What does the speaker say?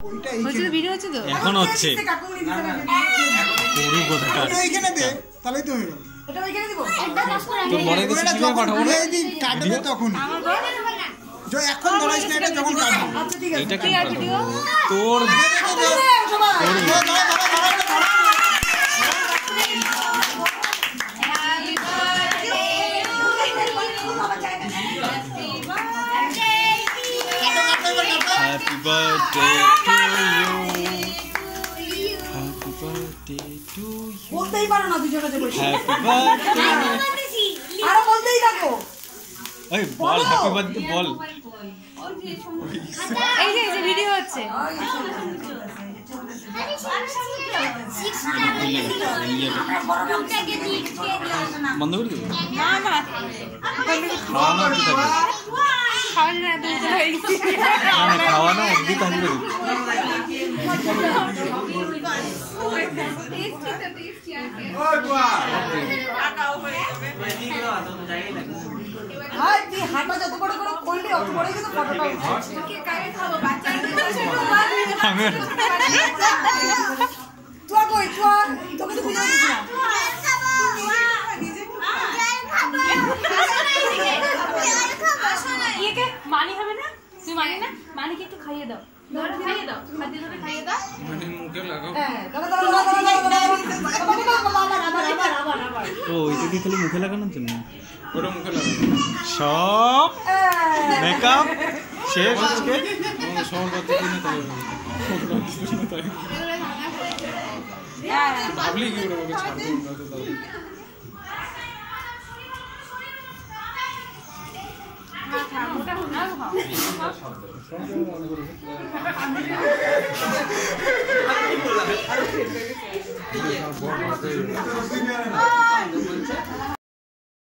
হচ্ছে ভিডিও হচ্ছে তো এখন হচ্ছে পুরো কথাটা এইখানে দে তাহলেই তো হয়ে গেল। এটা ওইখানে দিব তোর বড় কাছে কিভাবে পাঠাবো না এই কাটবে তখন আমার বড় যে এখন ধরাইস না এটা যখন কাটবে আচ্ছা ঠিক আছে এটা কি আছে ভিডিও তোর Happy birthday to you. Happy birthday to you. বলতেই পারো না দুজনে যে বসে Happy birthday. আরে বলতেই থাকো এই বল হ্যাপি বার্থডে বল। এই যে ভিডিও হচ্ছে বন্ধ করে দেবো। না না খাওয়ানো অব্দি থাকবে। খাওয়া না দুধ হয়ে গেছে না খাওয়ানো অব্দি থাকবে। হাই তুই হাঁটা যত বড় করে করলি অত বড় কিন্তু ফটোটা উঠছে কে কাকে খাবো বাচ্চাদের আমি তুই কই তুই তোকে তো বুঝা দিছি না কে মানি হবে না তুই মানি না মানিকে একটু খাইয়ে দাও খাইয়ে দাও খাদ্য ধরে খাইয়ে দাও মানে মুখে লাগাও। হ্যাঁ আবার ও এটা কি খালি মুখে লাগানোর জন্য? ওটা মুখে লাগানো সব মেকআপ শেষ আজকে সব করতে দিন তাই ভাবলি কি করে ওকে ছাড়বো না তো দাও